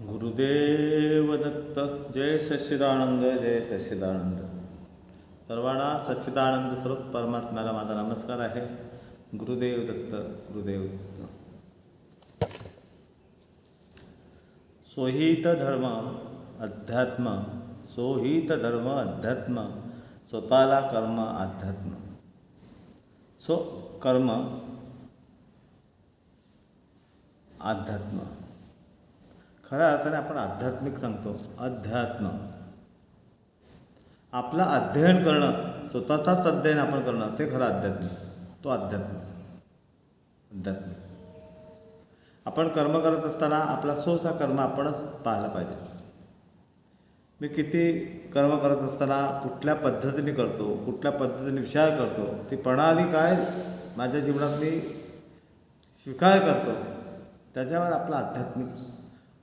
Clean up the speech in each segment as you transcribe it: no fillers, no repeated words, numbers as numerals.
गुरुदेव दत्त. जय सच्चिदानंद, जय सच्चिदानंद. सर्वांना सच्चिदानंद स्वरूप परमात्म्याला माझा नमस्कार आहे. गुरुदेव दत्त, गुरुदेव दत्त. सोहित धर्म अध्यात्म, सोहित धर्म अध्यात्म, स्वतःला कर्म अध्यात्म. सो कर्म अध्यात्म. खऱ्या अर्थाने आपण आध्यात्मिक सांगतो. अध्यात्म आपलं अध्ययन करणं, स्वतःचाच अध्ययन आपण करणं, ते खरं अध्यात्म. तो अध्यात्म. आपण कर्म करत असताना आपला स्वचा कर्म आपणच पाहिला पाहिजे. मी किती कर्म करत असताना कुठल्या पद्धतीने करतो, कुठल्या पद्धतीने विचार करतो, ती प्रणाली काय माझ्या जीवनात मी स्वीकार करतो, त्याच्यावर आपला आध्यात्मिक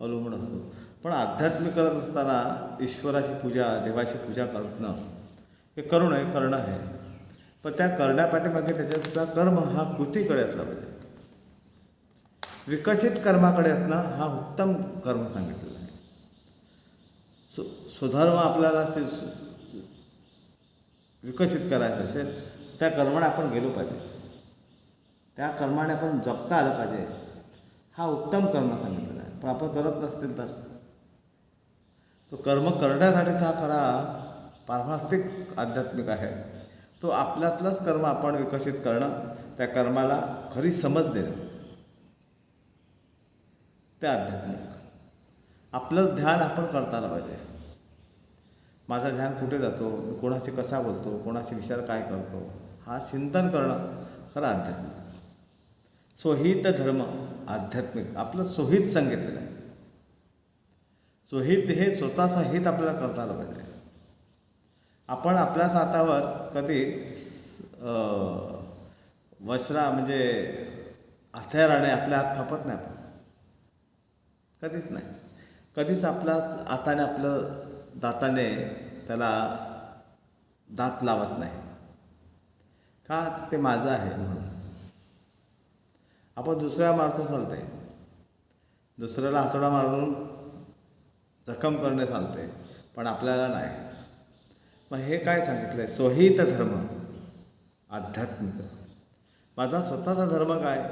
अवलंबून असतो. पण आध्यात्मिक करत असताना ईश्वराची पूजा, देवाची पूजा करणं हे करणं आहे. पण त्या करण्यापाठीमागे त्याच्यातला कर्म हा कृतीकडे असला पाहिजे. विकसित कर्माकडे असणं हा उत्तम कर्म सांगितलेला आहे. स्वधर्म आपल्याला विकसित करायचं असेल, त्या कर्माने आपण गेलो पाहिजे, त्या कर्माने आपण जगता आलं पाहिजे. हा उत्तम कर्म सांगितलेला आहे. पण आपण करत नसतील तर तो कर्म करण्यासाठीचा हा खरा पारमार्थिक आध्यात्मिक आहे. तो आपल्यातलंच कर्म आपण विकसित करणं, त्या कर्माला खरी समज देणं, ते आध्यात्मिक. आपलं ध्यान आपण करता आलं पाहिजे. माझं ध्यान कुठे जातो, मी कोणाशी कसा बोलतो, कोणाशी विचार काय करतो, हा चिंतन करणं खरं आध्यात्मिक. सोहित धर्म आध्यात्मिक. आपलं सोहित सांगितलेलं आहे. सोहित हे स्वतःचा हित आपल्याला करता आलं पाहिजे. आपण आपल्याच हातावर कधी वस्त्रा म्हणजे हत्याराने आपले हात कापत नाही. आपण कधीच नाही. कधीच आपल्या हाताने, आपलं दाताने त्याला दात लावत नाही. का? ते माझं आहे म्हणून. आपण दुसऱ्या मारतो चालते, दुसऱ्याला हातोडा मारून जखम करणे चालते, पण आपल्याला नाही. मग हे काय सांगितलं आहे? सोहित धर्म आध्यात्मिक. माझा स्वतःचा धर्म काय,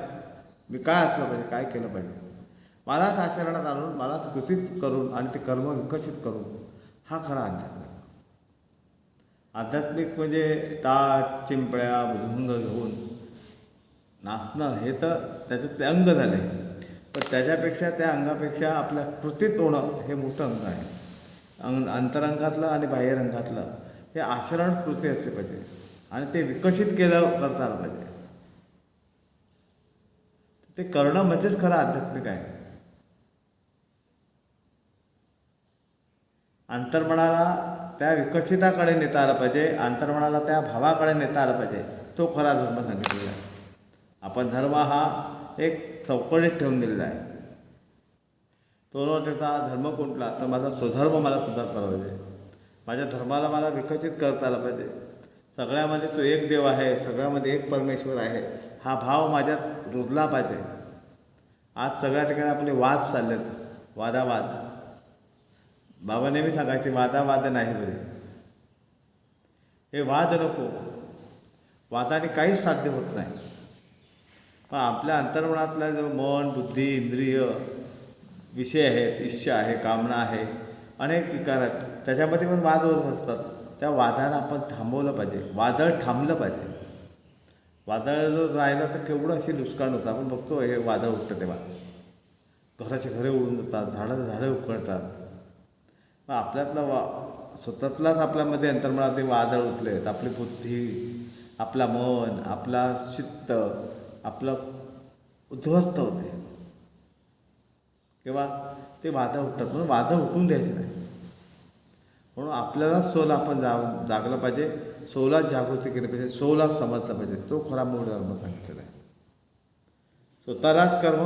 मी काय असलं पाहिजे, काय केलं पाहिजे, मलाच आचरणात आणून, मलाच कृतीत करून आणि ते कर्म विकसित करून, हा खरा आध्यात्मिक. आध्यात्मिक म्हणजे टाट चिंपळ्या मृदुंग घेऊन नाचणं हे तर त्याच्यात ते अंग झाले. पण त्याच्यापेक्षा, त्या अंगापेक्षा आपल्या कृतीत होणं हे मोठं अंग आहे. अंतरंगातलं आणि बाह्यरंगातलं हे आचरण कृती असली पाहिजे आणि ते विकसित करता आलं पाहिजे. ते करणं म्हणजेच खरं आध्यात्मिक आहे. अंतर्मनाला त्या विकसिताकडे नेता आलं पाहिजे, अंतर्मनाला त्या भावाकडे नेता आलं पाहिजे. तो खरा धर्म सांगितलेला आहे. आपण धर्म हा एक चौकटीत ठेवून दिलेला आहे. तो न ठेवता धर्म कुठला, तर माझा स्वधर्म मला सुधारता आला पाहिजे, माझ्या धर्माला मला विकसित करता आला पाहिजे. सगळ्यामध्ये तो एक देव आहे, सगळ्यामध्ये एक परमेश्वर आहे, हा भाव माझ्यात रुजला पाहिजे. आज सगळ्या ठिकाणी आपले वाद चाललेत, वादावाद. बाबा नेहमी सांगायचे, वादावाद नाही बरे. हे वाद नको. वादाने काहीच साध्य होत नाही. पण आपल्या अंतर्मनातला जो मन, बुद्धी, इंद्रिय, विषय आहेत, इच्छा आहे, कामना आहे, अनेक विकार आहेत, त्याच्यामध्ये पण वाद होत असतात. त्या वादाला आपण थांबवलं पाहिजे. वादळ थांबलं पाहिजे. वादळ जर राहिलं तर केवढं अशी नुकसान होतं. आपण बघतो हे वादळ उठतं तेव्हा घराचे घरे उडून जातात, झाडं उखळतात. मग आपल्यातलं स्वतःतलाच आपल्यामध्ये अंतर्मनात ते वादळ उठले आहेत. आपली बुद्धी, आपला मन, आपला चित्त, आपलं उद्ध्वस्त होते. किंवा ते वादळ उठतात. म्हणून वादळ उठून द्यायचे नाही. म्हणून आपल्याला सोला आपण जागलं पाहिजे, सोला जागृती केली पाहिजे, सोला समजलं पाहिजे. तो खरा मूळ धर्म सांगितलेला आहे. स्वतःलाच कर्म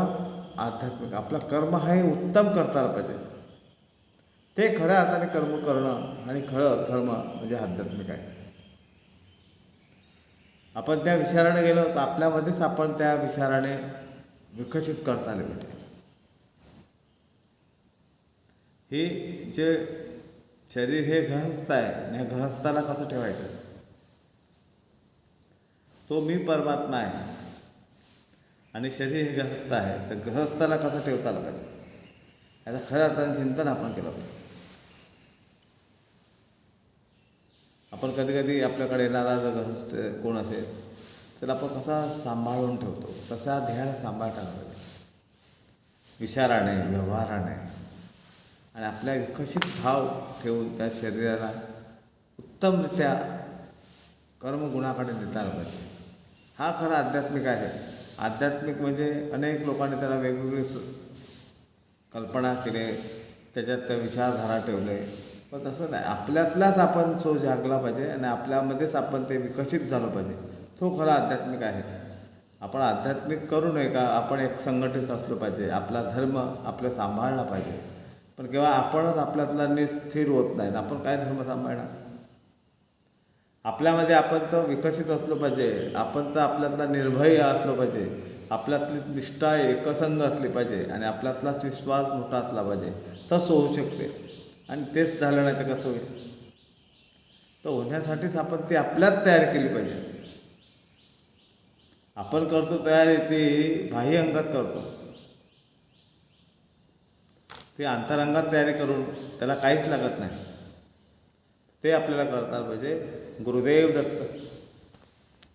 आध्यात्मिक. आपला कर्म हे उत्तम करता आलं पाहिजे. ते खऱ्या अर्थाने कर्म करणं आणि खरं धर्म म्हणजे आध्यात्मिक आहे. आपण त्या विचाराने गेलो तर आपल्यामध्येच आपण त्या विचाराने विकसित करता आले पाहिजे. हे जे शरीर हे गृहस्थ आहे आणि ह्या गृहस्थाला कसं ठेवायचं? तो मी परमात्मा आहे आणि शरीर हे गृहस्थ आहे, तर गृहस्थाला कसं ठेवता आलं पाहिजे याचं खऱ्या अर्थानं चिंतन आपण केलं पाहिजे. आपण कधी कधी आपल्याकडे येणारा जर गृहस्थ कोण असेल तर आपण कसा सांभाळून ठेवतो, तसा ध्येयाला सांभाळता आलं पाहिजे, विचाराने, व्यवहाराने आणि आपल्या विकसित भाव ठेवून त्या शरीराला उत्तमरित्या कर्मगुणाकडे नेता आलं पाहिजे. हा खरा आध्यात्मिक आहे. आध्यात्मिक म्हणजे अनेक लोकांनी त्याला वेगवेगळी कल्पना केली, त्याच्यात त्या विचारधारा ठेवले, पण तसं नाही. आपल्यातलाच आपण सो जागला पाहिजे आणि आपल्यामध्येच आपण ते विकसित झालं पाहिजे. तो खरा आध्यात्मिक आहे. आपण आध्यात्मिक करू नये का आपण एक संघटित असलं पाहिजे, आपला धर्म आपलं सांभाळला पाहिजे. पण केव्हा आपणच आपल्यातला निस्थिर होत नाही, आपण काय धर्म सांभाळणार? आपल्यामध्ये आपण तर विकसित असलो पाहिजे, आपण तर आपल्यातला निर्भय असलो पाहिजे, आपल्यातली निष्ठा एकसंध असली पाहिजे आणि आपल्यातलाच विश्वास मोठा असला पाहिजे, तसं होऊ शकते. आणि तेच झालं नाही तर कसं होईल? तर होण्यासाठीच आपण ती आपल्यात तयारी केली पाहिजे. आपण करतो तयारी ती बाह्य अंगात करतो, ती अंतरंगात तयारी करून त्याला काहीच लागत नाही, ते आपल्याला करता पाहिजे. गुरुदेव दत्त.